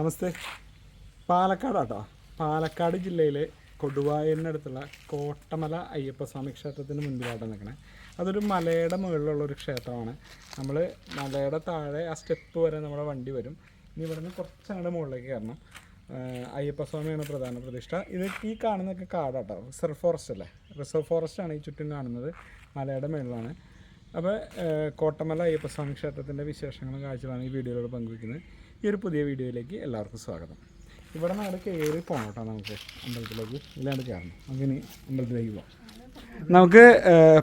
നമസ്തേ. പാലക്കാടാട്ടോ. പാലക്കാട് ജില്ലയിലെ കൊടുവായൂരിനടുത്തുള്ള കോട്ടമല അയ്യപ്പസ്വാമി ക്ഷേത്രത്തിന് മുൻപിലായിട്ട് നിൽക്കണേ. അതൊരു മലയുടെ മുകളിലുള്ളൊരു ക്ഷേത്രമാണ്. നമ്മൾ മലയുടെ താഴെ ആ സ്റ്റെപ്പ് വരെ നമ്മുടെ വണ്ടി വരും. ഇനി ഇവിടെ നിന്ന് കുറച്ചങ്ങോട്ട് മുകളിലേക്ക് കയറണം. അയ്യപ്പസ്വാമിയാണ് പ്രധാന പ്രതിഷ്ഠ. ഇത് ഈ കാണുന്നതൊക്കെ കാടാട്ടോ, റിസർവ് ഫോറസ്റ്റ് അല്ലേ, റിസർവ് ഫോറസ്റ്റാണ് ഈ ചുറ്റും കാണുന്നത്. മലയുടെ മുകളിലാണ്. അപ്പോൾ കോട്ടമല അയ്യപ്പസ്വാമി ക്ഷേത്രത്തിൻ്റെ വിശേഷങ്ങളും കാഴ്ചകളാണ് ഈ വീഡിയോയിലൂടെ പങ്കുവയ്ക്കുന്നത്. ഈ ഒരു പുതിയ വീഡിയോയിലേക്ക് എല്ലാവർക്കും സ്വാഗതം. ഇവിടെ നിന്ന് കയറി പോകണം കേട്ടോ. നമുക്ക് അമ്പലത്തിലേക്ക് ഇല്ലാണ്ട് കയറണം. നമുക്കിനി അമ്പലത്തിലേക്ക് പോകാം. നമുക്ക്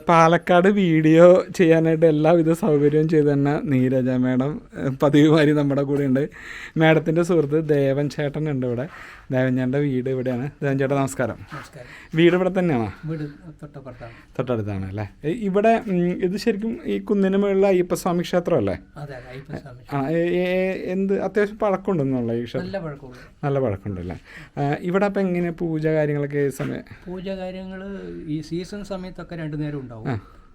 പാലക്കാട് വീഡിയോ ചെയ്യാനായിട്ട് എല്ലാവിധ സൗകര്യവും ചെയ്ത് തന്നെ നീരജ മേഡം പതിവുമാരി നമ്മുടെ കൂടെ ഉണ്ട്. മേഡത്തിൻ്റെ സുഹൃത്ത് ദേവൻ ചേട്ടൻ ഉണ്ട് ഇവിടെ. ദേവൻ ചേട്ടൻ്റെ വീട് ഇവിടെയാണ്. ദേവൻ ചേട്ടൻ നമസ്കാരം. വീട് ഇവിടെ തന്നെയാണോ? തൊട്ടടുത്താണ് അല്ലേ. ഇവിടെ ഇത് ശരിക്കും ഈ കുന്നിന് മുകളിലെ അയ്യപ്പസ്വാമി ക്ഷേത്രം അല്ലേ? എന്ത് അത്യാവശ്യം പഴക്കമുണ്ടെന്നുള്ള ഈ ക്ഷേത്രം? നല്ല പഴക്കമുണ്ടല്ലേ. ഇവിടെ അപ്പം എങ്ങനെ പൂജ കാര്യങ്ങളൊക്കെ? പൂജ കാര്യങ്ങൾ ഈ സീസൺ സമയത്തൊക്കെ 2 നേരം ഉണ്ടാവും.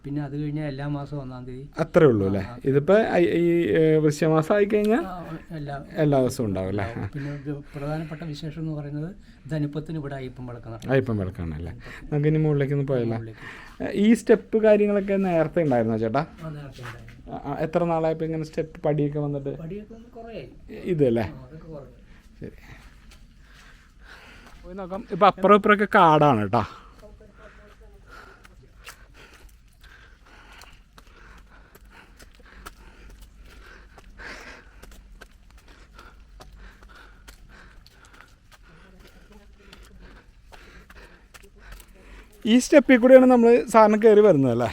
പിന്നെ അത് കഴിഞ്ഞാൽ എല്ലാ മാസവും 1-ാം തീയതി. അത്രേ ഉള്ളൂ അല്ലേ. ഇതിപ്പോൾ ഈ വൃശ്യമാസം ആയിക്കഴിഞ്ഞാൽ എല്ലാ ദിവസവും ഉണ്ടാവും അല്ലേ. പിന്നെ പ്രധാനപ്പെട്ട വിശേഷം എന്ന് പറയുന്നത് ധനുപ്പത്തിന് ഇവിടെ അയ്യപ്പം വിളക്കാണ് അല്ലേ. നമുക്ക് ഇനി മുകളിലേക്കൊന്ന് പോയല്ലോ. ഈ സ്റ്റെപ്പ് കാര്യങ്ങളൊക്കെ നേരത്തെ ഉണ്ടായിരുന്നോ ചേട്ടാ? എത്ര നാളായപ്പോൾ ഇങ്ങനെ സ്റ്റെപ്പ് പടിയൊക്കെ വന്നിട്ട്? ഇതല്ലേ. ശരി, പോയി നോക്കാം. ഇപ്പം അപ്പുറം ഇപ്പുറമൊക്കെ കാടാണ് കേട്ടോ. ഈ സ്റ്റെപ്പിൽ കൂടെയാണ് നമ്മൾ സാറിന് കയറി വരുന്നത് അല്ലേ?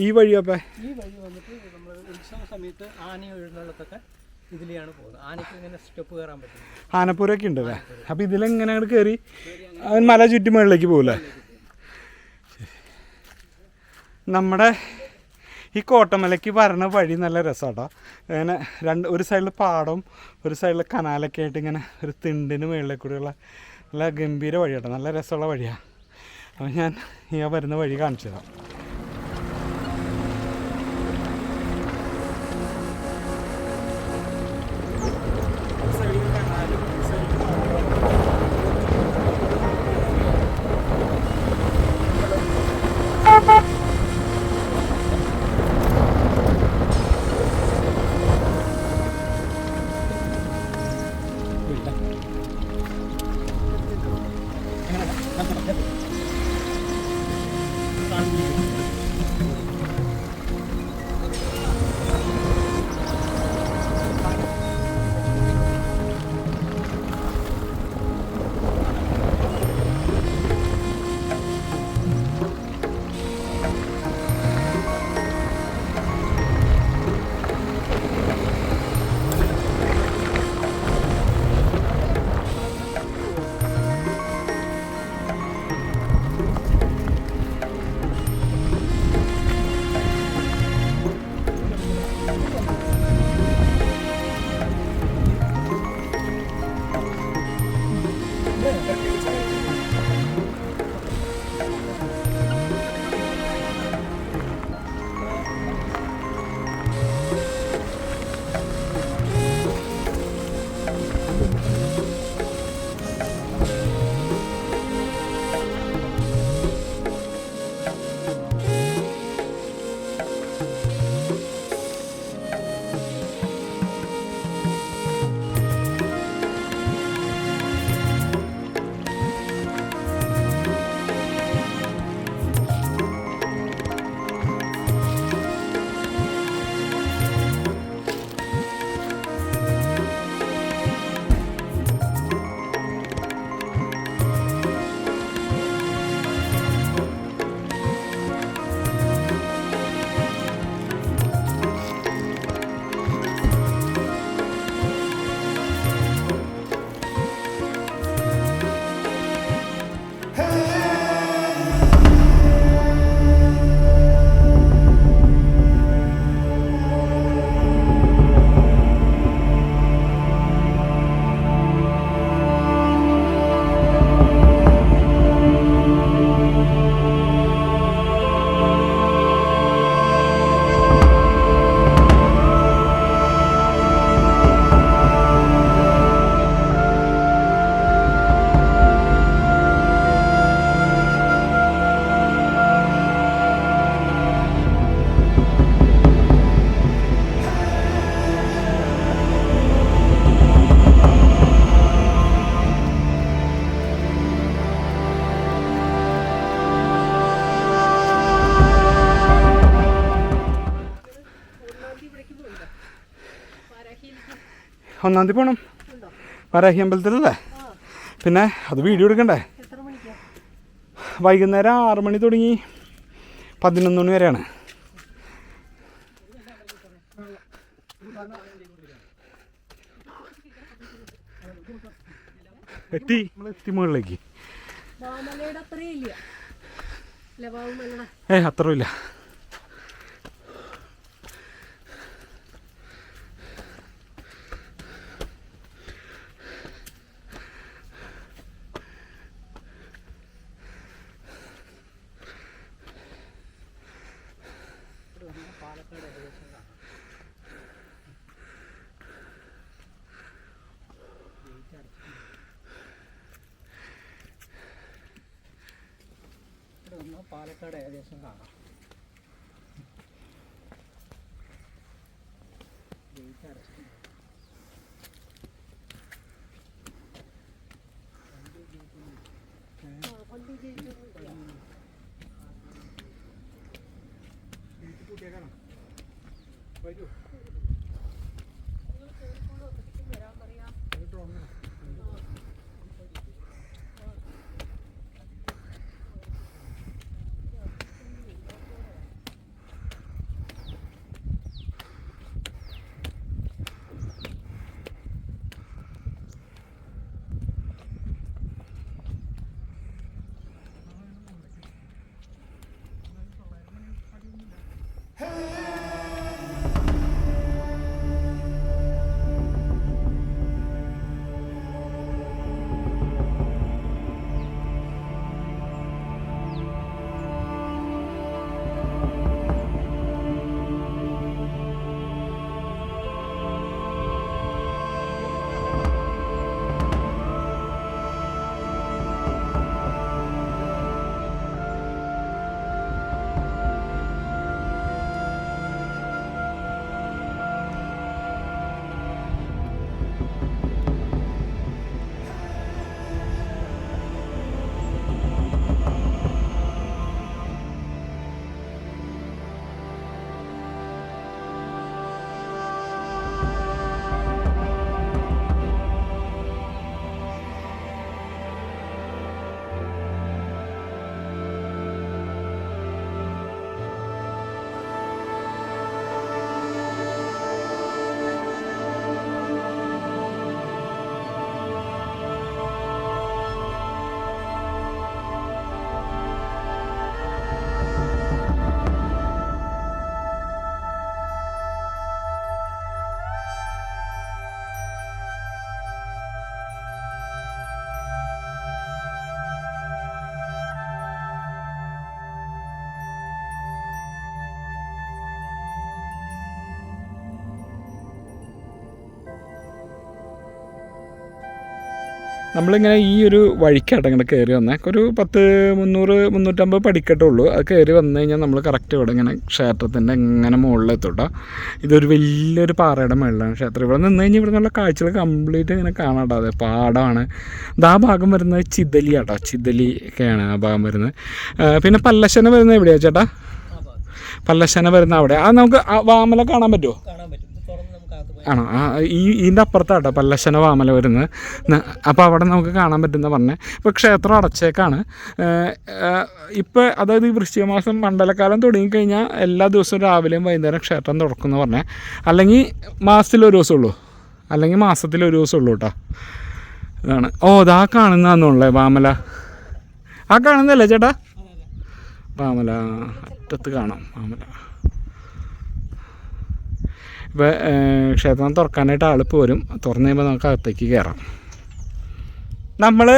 ഈ വഴിയപ്പോൾ ഈ വഴി വന്നിട്ട് നമ്മൾ ഉത്സവ സമയത്ത് ആന എഴുന്നള്ളത്തൊക്കെ ഇതിലെയാണ് പോകുന്നത്. ആനയ്ക്ക് ഇങ്ങനെ സ്റ്റെപ്പ് കയറാൻ പറ്റും. ആനപ്പൂരൊക്കെ ഉണ്ട് അല്ലേ. അപ്പോൾ ഇതിലെങ്ങനെ അങ്ങോട്ട് കയറി അവൻ മല ചുറ്റുമുകളിലേക്ക് പോകില്ലേ. നമ്മുടെ ഈ കോട്ടമലയ്ക്ക് വരണ വഴി നല്ല രസമാട്ടോ. ഇങ്ങനെ ഒരു സൈഡിൽ പാടവും ഒരു സൈഡിൽ കനാലൊക്കെ ആയിട്ട് ഇങ്ങനെ ഒരു തിണ്ടിന് മുകളിലേക്ക് കൂടെയുള്ള നല്ല ഗംഭീര വഴിയാട്ടോ. നല്ല രസമുള്ള വഴിയാണ്. അപ്പോൾ ഞാൻ ഈ വരുന്ന വഴി കാണിച്ചു തരാം. 1-ാം തീയതി പോകണം. വരാഹി അമ്പലത്തിലല്ലേ? പിന്നെ അത് വീഡിയോ എടുക്കണ്ടേ? വൈകുന്നേരം 6 മണി തുടങ്ങി 11 മണി വരെയാണ്. എത്തി മുകളിലേക്ക്. അത്രയില്ല. പാലക്കാട് ഏകദേശം കാണാം. നമ്മളിങ്ങനെ ഈ ഒരു വഴിക്കായിട്ട് ഇങ്ങനെ കയറി വന്നേ. ഒരു 300-350 പടിക്കട്ടേ ഉള്ളൂ. അത് കയറി വന്നു കഴിഞ്ഞാൽ നമ്മൾ കറക്റ്റ് ഇവിടെ ഇങ്ങനെ ക്ഷേത്രത്തിൻ്റെ ഇങ്ങനെ മുകളിലെത്തൂട്ടോ. ഇതൊരു വലിയൊരു പാറയുടെ മുകളിലാണ് ക്ഷേത്രം. ഇവിടെ നിന്ന് കഴിഞ്ഞാൽ ഇവിടെ നിന്നുള്ള കാഴ്ചകൾ കംപ്ലീറ്റ് ഇങ്ങനെ കാണാട്ടോ. അതെ, പാടമാണ്. ആ ഭാഗം വരുന്നത് ചിതലി ആട്ടോ. ചിതലി ഒക്കെയാണ് ആ ഭാഗം വരുന്നത്. പിന്നെ പല്ലശ്ശന വരുന്നത് എവിടെയാണ് ചേട്ടാ? പല്ലശ്ശന വരുന്ന അവിടെ. അത് നമുക്ക് വാമല കാണാൻ പറ്റുമോ? ആണോ? ഇതിൻ്റെ അപ്പുറത്താട്ടോ പല്ലശ്ശന വാമല വരുന്നത്. അപ്പോൾ അവിടെ നമുക്ക് കാണാൻ പറ്റുന്ന പറഞ്ഞത്. ഇപ്പോൾ ക്ഷേത്രം അടച്ചേക്കാണ് ഇപ്പോൾ. അതായത് ഈ വൃശ്ചിക മാസം മണ്ഡലകാലം തുടങ്ങിക്കഴിഞ്ഞാൽ എല്ലാ ദിവസവും രാവിലെയും വൈകുന്നേരം ക്ഷേത്രം തുറക്കുമെന്ന് പറഞ്ഞത്. അല്ലെങ്കിൽ മാസത്തിലൊരു ദിവസമുള്ളൂ, അല്ലെങ്കിൽ മാസത്തിലൊരു ദിവസമുള്ളൂ കേട്ടോ. ഇതാണ്. ഇതാ കാണുന്നതാണെന്നുള്ളേ വാമല. ആ കാണുന്നതല്ലേ ചേട്ടാ വാമല? അറ്റത്ത് കാണാം വാമല. ഇപ്പോൾ ക്ഷേത്രം തുറക്കാനായിട്ട് ആൾ പോരും. തുറന്നു കഴിയുമ്പോൾ നമുക്ക് അകത്തേക്ക് കയറാം. നമ്മൾ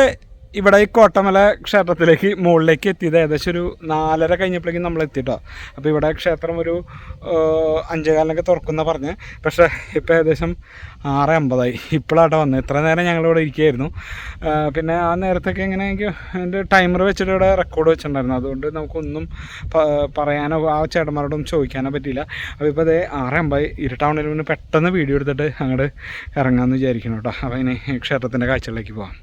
ഇവിടെ ഈ കോട്ടമല ക്ഷേത്രത്തിലേക്ക് മുകളിലേക്ക് എത്തിയത് ഏകദേശം ഒരു 4:30 കഴിഞ്ഞപ്പോഴേക്കും നമ്മൾ എത്തിയിട്ടോ. അപ്പോൾ ഇവിടെ ക്ഷേത്രം ഒരു 5:15 തുറക്കുന്ന പറഞ്ഞ്. പക്ഷേ ഇപ്പോൾ ഏകദേശം 6:50 ഇപ്പോഴാട്ടോ വന്നത്. ഇത്ര നേരം ഞങ്ങളിവിടെ ഇരിക്കുകയായിരുന്നു. പിന്നെ ആ നേരത്തൊക്കെ ഇങ്ങനെ എനിക്ക് എൻ്റെ ടൈമർ വെച്ചിട്ട് ഇവിടെ റെക്കോർഡ് വെച്ചിട്ടുണ്ടായിരുന്നു. അതുകൊണ്ട് നമുക്കൊന്നും പറയാനോ ആ ചേട്ടന്മാരോടൊന്നും ചോദിക്കാനോ പറ്റിയില്ല. അപ്പോൾ ഇപ്പോൾ അതേ 6:50 ഇരുട്ടാവണതിന് മുന്നേ പെട്ടെന്ന് വീഡിയോ എടുത്തിട്ട് അങ്ങോട്ട് ഇറങ്ങാമെന്ന് വിചാരിക്കണം കേട്ടോ. അപ്പോൾ ഇനി ക്ഷേത്രത്തിൻ്റെ കാഴ്ചകളിലേക്ക് പോകാം.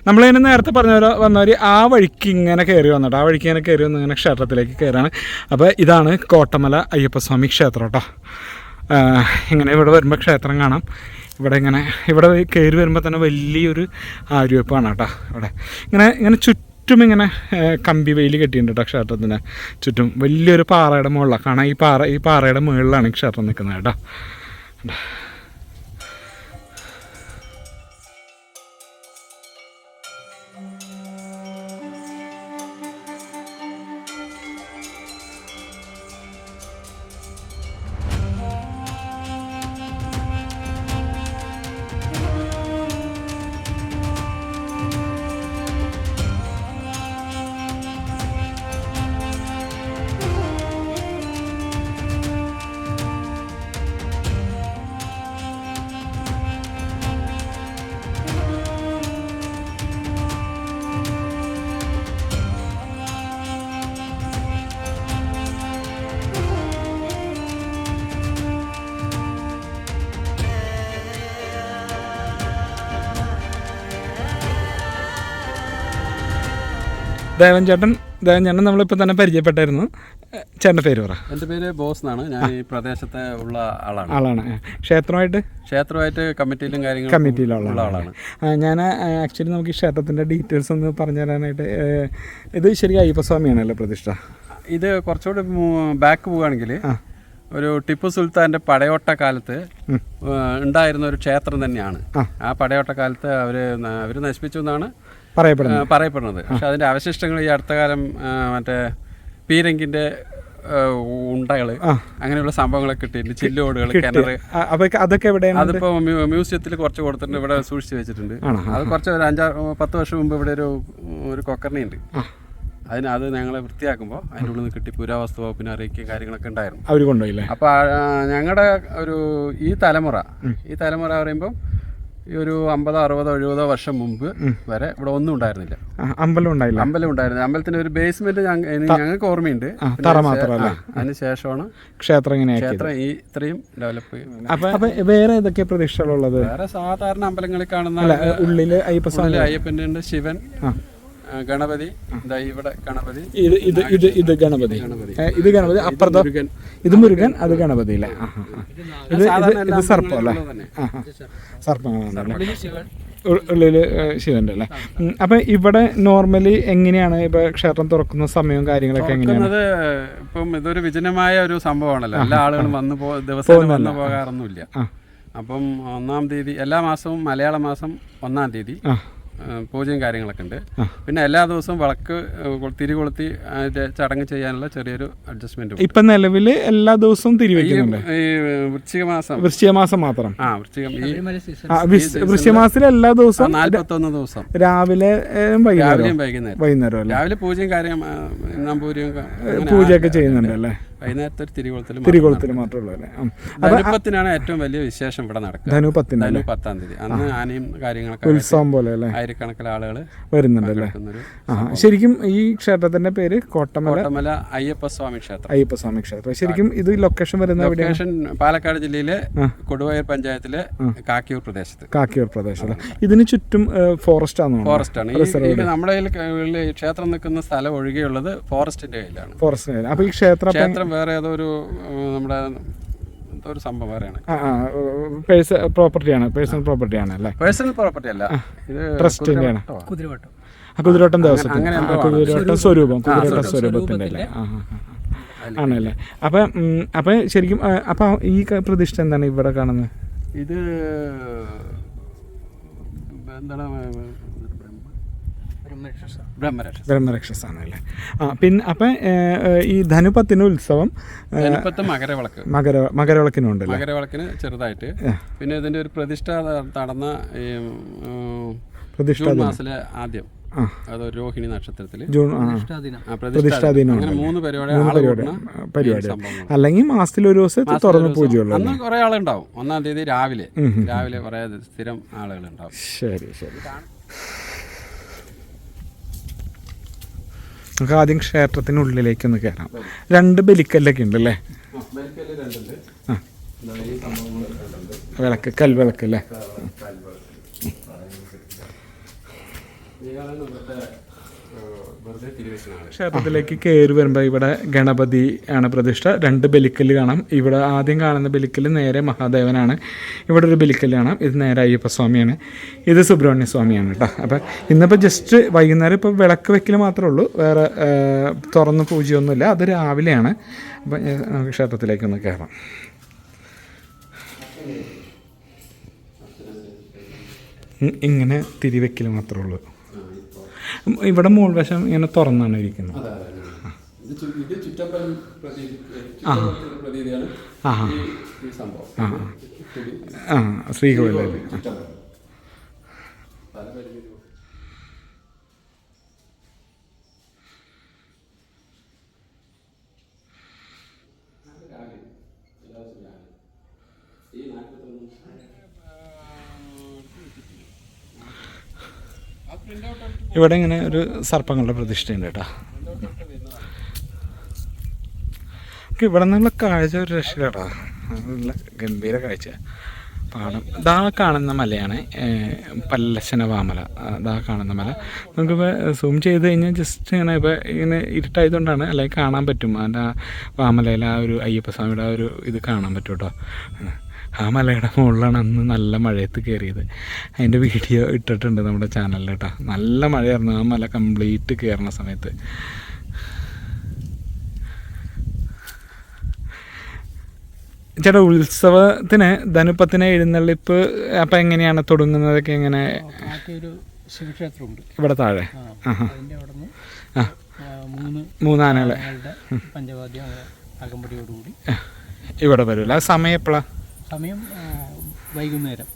നമ്മളിങ്ങനെ നേരത്തെ വന്നവർ ആ വഴിക്ക് ഇങ്ങനെ കയറി വന്നിട്ട് ആ വഴിക്ക് ഇങ്ങനെ കയറി വന്ന് ഇങ്ങനെ ക്ഷേത്രത്തിലേക്ക് കയറാണ്. അപ്പോൾ ഇതാണ് കോട്ടമല അയ്യപ്പസ്വാമി ക്ഷേത്രം കേട്ടോ. ഇങ്ങനെ ഇവിടെ വരുമ്പോൾ ക്ഷേത്രം കാണാം. ഇവിടെ ഇവിടെ കയറി വരുമ്പോൾ തന്നെ വലിയൊരു ആര്യവെപ്പാണ് കേട്ടോ. ഇവിടെ ഇങ്ങനെ ചുറ്റും ഇങ്ങനെ കമ്പി വേലി കെട്ടിയിട്ടുണ്ട് കേട്ടോ ക്ഷേത്രത്തിന് ചുറ്റും. വലിയൊരു പാറയുടെ മുകളിലാണ് കാണാം. ഈ പാറയുടെ മുകളിലാണ് ഈ ക്ഷേത്രം നിൽക്കുന്നത് കേട്ടോ. ദേവൻ ചേട്ടൻ നമ്മളിപ്പോൾ തന്നെ പരിചയപ്പെട്ടായിരുന്നു. ചേട്ടൻ്റെ പേര് പറ. എൻ്റെ പേര് ബോസ് എന്നാണ്. ഞാൻ ഈ പ്രദേശത്തെ ഉള്ള ആളാണ്. ക്ഷേത്രമായിട്ട് കമ്മിറ്റിയിലുള്ള ആളാണ്. ഞാൻ ആക്ച്വലി നമുക്ക് ഈ ക്ഷേത്രത്തിൻ്റെ ഡീറ്റെയിൽസ് ഒന്ന് പറഞ്ഞു തരാനായിട്ട്. ഇത് ശരിക്കും അയ്യപ്പസ്വാമിയാണല്ലോ പ്രതിഷ്ഠ. ഇത് കുറച്ചുകൂടി ബാക്ക് പോവുകയാണെങ്കിൽ ഒരു ടിപ്പു സുൽത്താൻ്റെ പടയോട്ട കാലത്ത് ഉണ്ടായിരുന്ന ഒരു ക്ഷേത്രം തന്നെയാണ്. ആ പടയോട്ട കാലത്ത് അവർ നശിപ്പിച്ചു എന്നാണ് പറയപ്പെടുന്നത്. പക്ഷെ അതിൻ്റെ അവശിഷ്ടങ്ങൾ ഈ അടുത്ത കാലം മറ്റേ പീരങ്കിൻ്റെ ഉണ്ടകൾ അങ്ങനെയുള്ള സംഭവങ്ങളൊക്കെ കിട്ടിയിട്ടുണ്ട്. ചില്ലോടുകൾ, കിണറ്, അതൊക്കെ അതിപ്പോൾ മ്യൂസിയത്തിൽ കുറച്ച് കൊടുത്തിട്ടുണ്ട്. ഇവിടെ സൂക്ഷിച്ച് വെച്ചിട്ടുണ്ട്. അത് കുറച്ച് ഒരു 5-10 വർഷം മുമ്പ് ഇവിടെ ഒരു കൊക്കർണിയുണ്ട്. അത് ഞങ്ങളെ വൃത്തിയാക്കുമ്പോൾ അതിൻ്റെ ഉള്ളിൽ നിന്ന് കിട്ടി പുരാവസ്തു വകുപ്പിനെ അറിയിക്കുകയും കാര്യങ്ങളൊക്കെ ഉണ്ടായിരുന്നു. അവർ കൊണ്ടുപോയില്ലേ? അപ്പോൾ ഞങ്ങളുടെ ഈ തലമുറ പറയുമ്പോൾ ഈ ഒരു 50, 60, 70 വർഷം മുമ്പ് വരെ ഇവിടെ ഒന്നും ഉണ്ടായിരുന്നില്ല. അമ്പലം ഉണ്ടായിരുന്നു. അമ്പലത്തിന്റെ ഒരു ബേസ്മെന്റ് ഞങ്ങൾക്ക് ഓർമ്മയുണ്ട്. അതിന് ശേഷമാണ് ക്ഷേത്രം ഇത്രയും ഡെവലപ്പ് ചെയ്യുന്നത്. വേറെ ഏതൊക്കെ പ്രതിഷ്ഠകളുള്ളത്? വേറെ സാധാരണ അമ്പലങ്ങളിൽ കാണുന്ന ഉള്ളില് അയ്യപ്പന്റെ ഉണ്ട്, ശിവൻ, ഗണപതി. ഇവിടെ ഗണപതി, ഇത് ഗണപതി, അപ്പുറത്ത് ഇത് മുരുകൻ, അത് ഗണപതി അല്ലേ? ഇത് സർപ്പം അല്ലേ? സർപ്പമാണല്ലേ? ഉള്ളില് ശിവന്റെ അല്ലേ? അപ്പൊ ഇവിടെ നോർമലി എങ്ങനെയാണ് ഇപ്പൊ ക്ഷേത്രം തുറക്കുന്ന സമയവും കാര്യങ്ങളൊക്കെ എങ്ങനെയാണ്? ഇപ്പം ഇതൊരു വിജനമായ ഒരു സംഭവമാണല്ലോ. എല്ലാ ആളുകളും ദിവസം വന്നു പോകാറൊന്നുമില്ല. അപ്പം 1-ാം തീയതി എല്ലാ മാസവും മലയാള മാസം 1-ാം തീയതി പൂജയും കാര്യങ്ങളൊക്കെ ഉണ്ട്. പിന്നെ എല്ലാ ദിവസവും വിളക്ക് തിരി കൊളുത്തി ചടങ്ങ് ചെയ്യാനുള്ള ചെറിയൊരു അഡ്ജസ്റ്റ്മെന്റ്. ഇപ്പൊ നിലവില് എല്ലാ ദിവസവും തിരിവെക്കുന്നുണ്ട്. വൃശ്ചിക മാസം മാത്രം. വൃശ്ചിക മാസത്തിൽ എല്ലാ ദിവസവും 41 ദിവസം രാവിലെ വൈകുന്നേരം രാവിലെ പൂജയും കാര്യം പൂജയൊക്കെ ചെയ്യുന്നുണ്ട് അല്ലേ? വൈകുന്നേരത്തെ തിരികൊളുത്തിൽ മാത്രമേ ഉള്ളൂ. ധനുപ്പത്തിനാണ് ഏറ്റവും വലിയ വിശേഷം ഇവിടെ നടക്കുന്നത്. ധനു 10-ാം തീയതി. അന്ന് ആനയും കാര്യങ്ങളൊക്കെ ഉത്സവം പോലെ അല്ലേ? ആയിരക്കണക്കിന് ആളുകൾ വരുന്നുണ്ടല്ലേ? ശരിക്കും ഈ ക്ഷേത്രത്തിന്റെ പേര് കോട്ടമല അയ്യപ്പസ്വാമി ക്ഷേത്രം. അയ്യപ്പസ്വാമി ക്ഷേത്രം. ശരിക്കും ഇത് ലൊക്കേഷൻ വരുന്ന ലൊക്കേഷൻ പാലക്കാട് ജില്ലയിലെ കൊടുവായൂർ പഞ്ചായത്തിലെ കാക്കിയൂർ പ്രദേശത്ത്. ഇതിന് ചുറ്റും ഫോറസ്റ്റ് ആണ്. നമ്മുടെ ക്ഷേത്രം നിൽക്കുന്ന സ്ഥലം ഒഴികെയുള്ളത് ഫോറസ്റ്റിന്റെ കയ്യിലാണ്. അപ്പൊ ഈ ക്ഷേത്രം വേറെ ഏതൊരു നമ്മുടെ ഒരു സംഭവം വേറെയാണ്. പേഴ്സണൽ പ്രോപ്പർട്ടിയാണ് അല്ലേ? പേഴ്സണൽ പ്രോപ്പർട്ടി അല്ല, ഇത് ട്രസ്റ്റിന്റെയാണ്. കുതിരവട്ടം ദേവസ്വം, കുതിരവട്ടം സ്വരൂപത്തിന്റെ അല്ലേ? ആണല്ലേ? അപ്പൊ ശരിക്കും അപ്പൊ ഈ പ്രതിഷ്ഠ എന്താണ് ഇവിടെ കാണുന്നത്? ഇത് എന്താണ്? ബ്രഹ്മരക്ഷസാണല്ലേ? പിന്നെ അപ്പം ഈ ധനുപത്തിന് ഉത്സവം മകരവിളക്കിനുണ്ടല്ലോ. മകരവിളക്കിന് ചെറുതായിട്ട്. പിന്നെ ഇതിന്റെ ഒരു പ്രതിഷ്ഠ നടന്ന ജൂൺ മാസത്തിലെ ആദ്യം, അത് രോഹിണി നക്ഷത്രത്തില് പ്രതിഷ്ഠാദിനം. അങ്ങനെ 3 പരിപാടി. അല്ലെങ്കിൽ മാസത്തിൽ ഒരു ദിവസം തുറന്ന് പൂജയുള്ളൂ. അന്ന് കുറെ ആളുണ്ടാവും. 1-ാം തീയതി രാവിലെ കുറെ സ്ഥിരം ആളുകളുണ്ടാവും. ശരി. നമുക്ക് ആദ്യം ക്ഷേത്രത്തിനുള്ളിലേക്കൊന്ന് കയറാം. 2 ബലിക്കല്ലൊക്കെ ഉണ്ടല്ലേ? വിളക്ക്, കൽവിളക്കല്ലേ? വെറുതെ തിരുവശനാണ്. ക്ഷേത്രത്തിലേക്ക് കയറി വരുമ്പോൾ ഇവിടെ ഗണപതി ആണ് പ്രതിഷ്ഠ. 2 ബലിക്കല്ല് കാണാം. ഇവിടെ ആദ്യം കാണുന്ന ബലിക്കല്ല് നേരെ മഹാദേവനാണ്. ഇവിടെ ഒരു ബലിക്കല്ല് കാണാം. ഇത് നേരെ അയ്യപ്പസ്വാമിയാണ്. ഇത് സുബ്രഹ്മണ്യ സ്വാമിയാണ് കേട്ടോ. അപ്പം ഇന്നിപ്പോൾ ജസ്റ്റ് വൈകുന്നേരം ഇപ്പോൾ വിളക്ക് വെക്കൽ മാത്രമേ ഉള്ളൂ, വേറെ തുറന്ന് പൂജയൊന്നുമില്ല. അത് രാവിലെയാണ്. അപ്പം നമുക്ക് ക്ഷേത്രത്തിലേക്കൊന്ന് കയറാം. ഇങ്ങനെ തിരിവെക്കൽ മാത്രമേ ഉള്ളൂ. ഇവിടെ മുകൾവശം ഇങ്ങനെ തുറന്നാണ് ഇരിക്കുന്നത്. ഇത് ചുറ്റമ്പലം പ്രതീതിയാണ് ഈ സംഭവം. ശ്രീകോവിലല്ലേ. ഇവിടെ ഇങ്ങനെ ഒരു സർപ്പങ്ങളുടെ പ്രതിഷ്ഠയുണ്ട് കേട്ടോ. ഇവിടെ നിന്നുള്ള കാഴ്ച ഒരു രക്ഷയില്ലാട്ടോ. നല്ല ഗംഭീര കാഴ്ച. പാടം ഇതാ കാണുന്ന മലയാണ് പല്ലശന വാമല. ഇതാ കാണുന്ന മല നമുക്കിപ്പോൾ സൂം ചെയ്ത് കഴിഞ്ഞാൽ ജസ്റ്റ് ഇങ്ങനെ ഇരുട്ടായതുകൊണ്ടാണ്, അല്ലെങ്കിൽ കാണാൻ പറ്റും. അതിൻ്റെ ആ വാമലയിൽ ആ ഒരു അയ്യപ്പസ്വാമിയുടെ ആ ഒരു ഇത് കാണാൻ പറ്റും കേട്ടോ. ആ മലയുടെ മുകളിലാണ് അന്ന് നല്ല മഴയത്ത് കയറിയത്. അതിൻ്റെ വീഡിയോ ഇട്ടിട്ടുണ്ട് നമ്മുടെ ചാനലിൽ കേട്ടോ. നല്ല മഴയായിരുന്നു ആ മല കംപ്ലീറ്റ് കയറുന്ന സമയത്ത്. ചേട്ടാ, ഉത്സവത്തിന് ധനുപ്പത്തിന് എഴുന്നള്ളിപ്പ് അപ്പം എങ്ങനെയാണ് തുടങ്ങുന്നതൊക്കെ? എങ്ങനെ? ശിവക്ഷേത്രമുണ്ട് ഇവിടെ താഴെ. മൂന്ന് ആനകളെ പഞ്ചവാദ്യം അകമ്പടിയോടുകൂടി ഇവിടെ വരുമല്ലോ. ആ സമയം എപ്പോഴാണ്? സമയം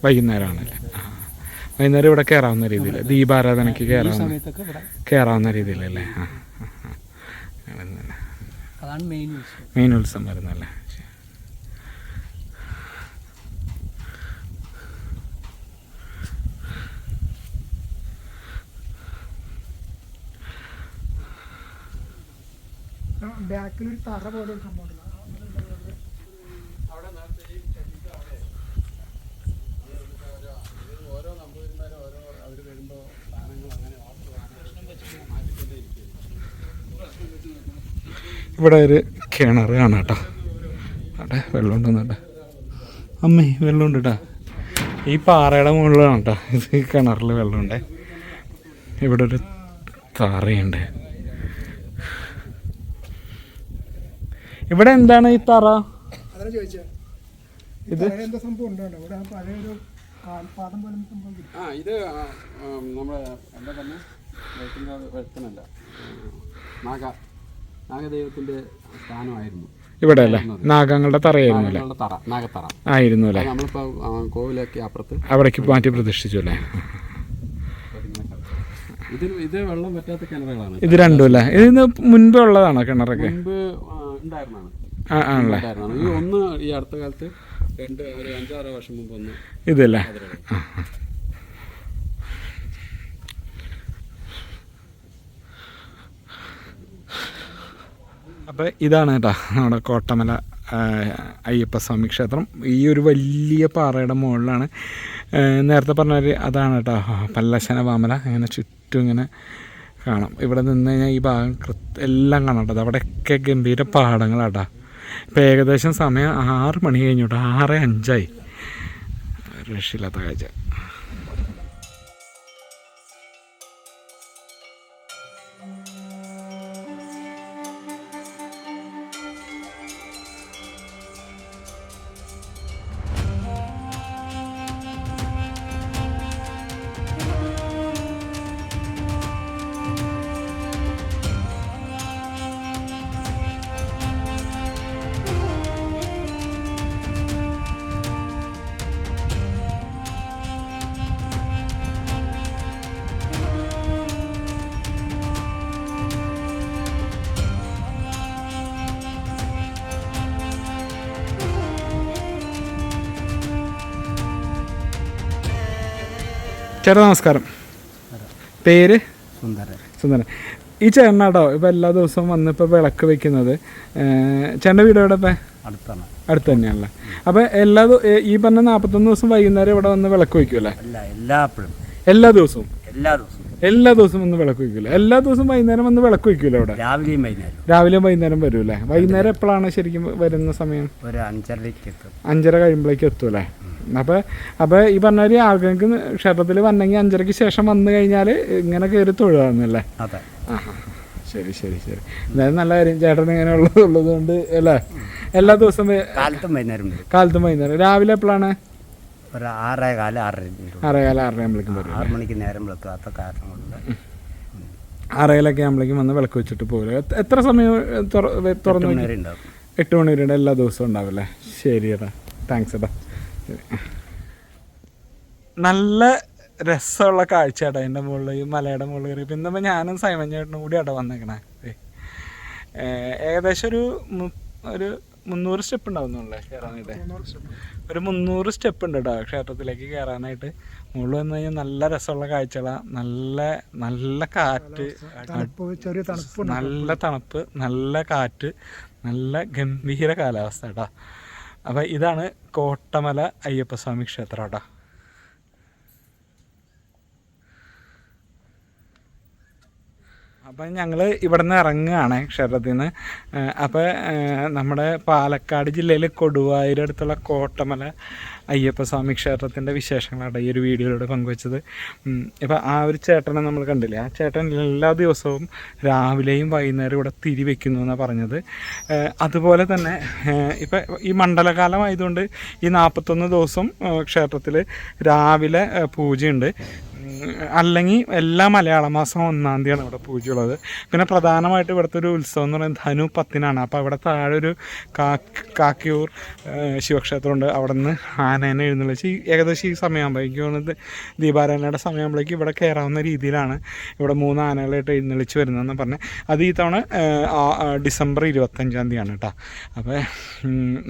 വൈകുന്നേരമാണല്ലേ. വൈകുന്നേരം ഇവിടെ കയറാവുന്ന രീതിയിൽ ദീപാരാധനയ്ക്ക് കയറാവുന്ന രീതിയിലല്ലേ? അതാണ് മെയിൻ ഉത്സവം വരുന്നല്ലേ. ബാക്കിലൊരു തറ പോലെ സംഭവം. ഇവിടെ ഒരു കിണർ കാണാം കേട്ടോ. അവിടെ വെള്ളമുണ്ടെന്നട്ടെ. അമ്മേ, വെള്ളമുണ്ട് കേട്ടോ. ഈ പാറയുടെ മുകളിലാണ് കേട്ടോ ഇത്. ഈ കിണറിൽ വെള്ളമുണ്ട്. ഇവിടെ ഒരു തറയുണ്ട്. ഇവിടെ എന്താണ് ഈ തറ? ഇത് എന്താ സംഭവം ഉണ്ടോ? ഇവിടെ പഴയൊരു കാൽപാദം പോലെ സംഭവം. ഇത് നമ്മുടെ എന്താ തന്നെ വെളുത്തനല്ല, നാഗദൈവത്തിന്റെ സ്ഥാനമായിരുന്നു ഇവിടെ അല്ലേ? നാഗങ്ങളുടെ തറയായിരുന്നു അല്ലേ? നാഗത്തറ ആയിരുന്നു അല്ലേ? നമ്മളിപ്പോ കോവിലൊക്കെ അപ്പുറത്ത് അവിടേക്ക് മാറ്റി പ്രതിഷ്ഠിച്ചു അല്ലേ? ഇത് വെള്ളം പറ്റാത്ത കിണറുകളാണ്. ഇത് രണ്ടും അല്ലേ? ഇതിന് മുൻപ് ഉള്ളതാണോ കിണറൊക്കെ? മുൻപ് ഉണ്ടായിരുന്നാണ്. ഈ ഒന്ന് ഈ അടുത്ത കാലത്ത് ഒരു 5-6 വർഷം മുമ്പ് ഒന്ന് ഇതല്ലേ? അപ്പോൾ ഇതാണ് കേട്ടോ നമ്മുടെ കോട്ടമല അയ്യപ്പസ്വാമി ക്ഷേത്രം. ഈ ഒരു വലിയ പാറയുടെ മുകളിലാണ്. നേരത്തെ പറഞ്ഞാൽ അതാണ് കേട്ടോ പല്ലശന വാമല. ഇങ്ങനെ ചുറ്റും ഇങ്ങനെ കാണാം. ഇവിടെ നിന്ന് കഴിഞ്ഞാൽ ഈ ഭാഗം എല്ലാം കാണാം കേട്ടോ. അവിടെയൊക്കെ ഗംഭീര പാടങ്ങളാട്ടോ. ഇപ്പോൾ ഏകദേശം സമയം 6 മണി കഴിഞ്ഞു കേട്ടോ. 6:05. ഒരു രക്ഷയില്ലാത്ത കാഴ്ച. ചേട്ടാ നമസ്കാരം. പേര്? സുന്ദരൻ. ഈ ചേട്ടനാട്ടോ ഇപ്പോൾ എല്ലാ ദിവസവും വന്ന് ഇപ്പോൾ വിളക്ക് വെക്കുന്നത്. ചേട്ടൻ്റെ വീട് എവിടെ? ഇപ്പം അടുത്ത് തന്നെയാണല്ലേ? അപ്പോൾ ഈ പറഞ്ഞ 41 ദിവസം വൈകുന്നേരം ഇവിടെ വന്ന് വിളക്ക് വയ്ക്കുമല്ലേ? എല്ലാപ്പോഴും എല്ലാ ദിവസവും എല്ലാ ദിവസവും വന്ന് വിളക്ക് വയ്ക്കൂല? എല്ലാ ദിവസവും വൈകുന്നേരം വന്ന് വിളക്ക് വയ്ക്കൂല അവിടെ? രാവിലെയും വൈകുന്നേരം വരൂല്ലേ? വൈകുന്നേരം എപ്പോഴാണ് ശരിക്കും വരുന്ന സമയം? ഒരു 5:30 എത്തും. 5:30 കഴിയുമ്പോഴേക്കും എത്തൂല്ലേ? അപ്പോൾ ഈ പറഞ്ഞ ആൾക്ക് ക്ഷേത്രത്തിൽ വന്നെങ്കിൽ 5:30 ശേഷം വന്നു കഴിഞ്ഞാൽ ഇങ്ങനെ കയറി തൊഴുകാന്നല്ലേ? അതെ. ആ ശരി ശരി ശരി. എന്തായാലും നല്ല കാര്യം. ചേട്ടൻ ഇങ്ങനെ ഉള്ളത് കൊണ്ട് അല്ലേ? എല്ലാ ദിവസവും കാലത്തും വൈകുന്നേരം വരും. കാലത്തും വൈകുന്നേരം. രാവിലെ എപ്പോഴാണ്? ഒരു 6:15, 6:15 ആകുമ്പോഴേക്കും വരും. 6 മണിക്ക് നേരം വെക്കാത്ത കാരണം കൊണ്ട് 6:15 ആകുമ്പോഴേക്കും വന്ന് വിളക്ക് വെച്ചിട്ട് പോരും. എത്ര സമയം തുറന്നു? 8 മണി വരെ എല്ലാ ദിവസവും ഉണ്ടാവില്ലേ? ശരി ഏട്ടാ, താങ്ക്സ് ഏട്ടാ. നല്ല രസമുള്ള കാഴ്ച ഏട്ടാ എൻ്റെ മുകളിൽ, ഈ മലയുടെ മുകളിൽ കയറി. പിന്നെ ഞാനും സൈമൻ ചേട്ടനും കൂടി ഏട്ടാ വന്നേക്കണേ. ഏകദേശം ഒരു 300 സ്റ്റെപ്പ് ഉണ്ടാവുന്നുള്ളേ കയറാനായിട്ട്. ഒരു 300 സ്റ്റെപ്പ് ഉണ്ട് കേട്ടോ ക്ഷേത്രത്തിലേക്ക് കയറാനായിട്ട്. മുകളിൽ വന്നു കഴിഞ്ഞാൽ നല്ല രസമുള്ള കാഴ്ചകളാണ്. നല്ല നല്ല കാറ്റ്, നല്ല തണുപ്പ്, നല്ല കാറ്റ്, നല്ല ഗംഭീര കാലാവസ്ഥ കേട്ടോ. അപ്പോൾ ഇതാണ് കോട്ടമല അയ്യപ്പസ്വാമി ക്ഷേത്രം കേട്ടോ. അപ്പം ഞങ്ങൾ ഇവിടെ നിന്ന് ഇറങ്ങുകയാണ് ക്ഷേത്രത്തിൽ നിന്ന്. അപ്പോൾ നമ്മുടെ പാലക്കാട് ജില്ലയിൽ കൊടുവായൂർ അടുത്തുള്ള കോട്ടമല അയ്യപ്പസ്വാമി ക്ഷേത്രത്തിൻ്റെ വിശേഷങ്ങളാണ് ഈ ഒരു വീഡിയോയിലൂടെ പങ്കുവെച്ചത്. ഇപ്പോൾ ആ ഒരു ചേട്ടനെ നമ്മൾ കണ്ടില്ലേ, ആ ചേട്ടൻ എല്ലാ ദിവസവും രാവിലെയും വൈകുന്നേരം ഇവിടെ തിരി വയ്ക്കുന്നു എന്നാണ് പറഞ്ഞത്. അതുപോലെ തന്നെ ഇപ്പം ഈ മണ്ഡലകാലം ആയതുകൊണ്ട് ഈ 41 ദിവസം ക്ഷേത്രത്തിൽ രാവിലെ പൂജയുണ്ട്. അല്ലെങ്കിൽ എല്ലാ മലയാള മാസം 1-ാം തീയതിയാണ് ഇവിടെ പൂജയുള്ളത്. പിന്നെ പ്രധാനമായിട്ട് ഇവിടുത്തെ ഒരു ഉത്സവം എന്ന് പറയുന്നത് ധനു 10-നാണ്. അപ്പോൾ അവിടെ താഴെ ഒരു കാക്കിയൂർ ശിവക്ഷേത്രമുണ്ട്. അവിടെ നിന്ന് ആനേനെ എഴുന്നള്ളിച്ച് ഏകദേശം ഈ സമയമാകുമ്പോൾ, എനിക്ക് തോന്നുന്നത് ദീപാരാധനയുടെ സമയമാകുമ്പോഴേക്ക് ഇവിടെ കയറാവുന്ന രീതിയിലാണ് ഇവിടെ 3 ആനകളായിട്ട് എഴുന്നള്ളിച്ച് വരുന്നതെന്ന് പറഞ്ഞ്. അത് ഈ തവണ ഡിസംബർ 25-ാം തീയതിയാണ് കേട്ടോ. അപ്പോൾ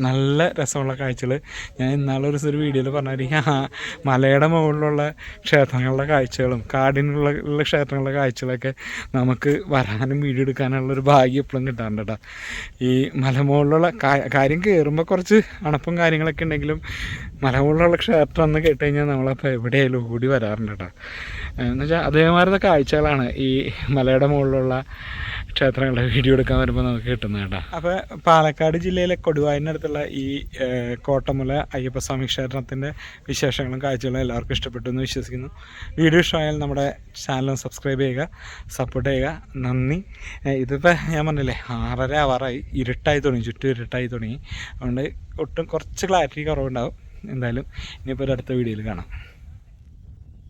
നല്ല രസമുള്ള കാഴ്ചകൾ ഞാൻ ഇന്നാളൊരു വീഡിയോയിൽ പറഞ്ഞാൽ മലയുടെ മുകളിലുള്ള ക്ഷേത്രങ്ങളുടെ കാഴ്ചകളും കാടിനുള്ള ക്ഷേത്രങ്ങളുടെ കാഴ്ചകളൊക്കെ നമുക്ക് വരാനും വീഡിയോ എടുക്കാനുള്ളൊരു ഭാഗ്യം എപ്പോഴും കിട്ടാറുണ്ട് കേട്ടോ. ഈ മലമുകളിലുള്ള കാര്യം കയറുമ്പോൾ കുറച്ച് അണപ്പും കാര്യങ്ങളൊക്കെ ഉണ്ടെങ്കിലും മലമുകളിലുള്ള ക്ഷേത്രം എന്ന് കേട്ട് കഴിഞ്ഞാൽ നമ്മളപ്പോൾ എവിടെയായാലും ഓടി വരാറുണ്ട് കേട്ടോ. എന്നുവെച്ചാൽ അതേമാതിരി കാഴ്ചകളാണ് ഈ മലയുടെ മുകളിലുള്ള ക്ഷേത്രങ്ങളുടെ വീഡിയോ എടുക്കാൻ വരുമ്പോൾ നമുക്ക് കിട്ടുന്നത് കേട്ടോ. അപ്പോൾ പാലക്കാട് ജില്ലയിലെ കൊടുവായൂരിനടുത്തുള്ള ഈ കോട്ടമല അയ്യപ്പസ്വാമി ക്ഷേത്രത്തിൻ്റെ വിശേഷങ്ങളും കാഴ്ചകളും എല്ലാവർക്കും ഇഷ്ടപ്പെട്ടു എന്ന് വിശ്വസിക്കുന്നു. വീഡിയോ ഇഷ്ടമായാൽ നമ്മുടെ ചാനൽ സബ്സ്ക്രൈബ് ചെയ്യുക, സപ്പോർട്ട് ചെയ്യുക. നന്ദി. ഇതിപ്പോൾ ഞാൻ പറഞ്ഞില്ലേ 6:30 ആവാറായി, ഇരുട്ടായി തുടങ്ങി, ചുറ്റും ഇരുട്ടായി തുടങ്ങി. അതുകൊണ്ട് ഒട്ടും കുറച്ച് ക്ലാരിറ്റി കുറവുണ്ടാവും. എന്തായാലും ഇനിയിപ്പോൾ ഒരു അടുത്ത വീഡിയോയിൽ കാണാം.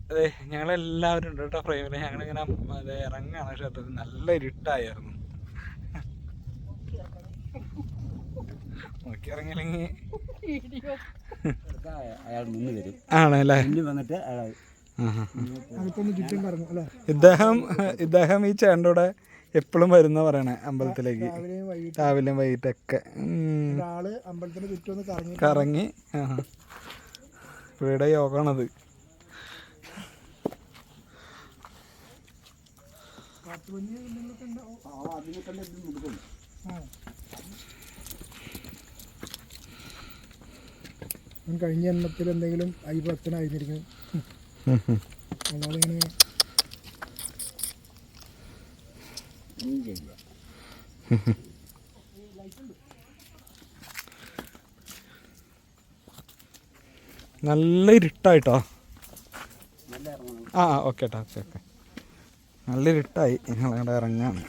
അതെ, ഞങ്ങളെല്ലാവരും ഉണ്ട് കേട്ടോ ഫ്രെയിമിൽ. ഞങ്ങളിങ്ങനെ ഇറങ്ങുകയാണ് ക്ഷേത്രത്തിൽ. നല്ല ഇരുട്ടായിരുന്നു. നോക്കി ഇറങ്ങിയില്ലെങ്കിൽ ആണല്ലേ? ഇദ്ദേഹം ഈ ചേട്ടൻ്റെ കൂടെ എപ്പോഴും വരുന്ന പറയണേ അമ്പലത്തിലേക്ക്, രാവിലെയും വൈകിട്ടൊക്കെ കറങ്ങി. ഇവിടെ യോഗമാണത്. കഴിഞ്ഞ എണ്ണത്തിൽ എന്തെങ്കിലും ഭക്തനായിരിക്കും. അല്ലാതെ നല്ല ഇരുട്ടായിട്ടോ. ഓക്കെ ഏട്ടാ, ഓക്കെ. നല്ല ഇരുട്ടായി. ഞങ്ങളവിടെ ഇറങ്ങാണ്.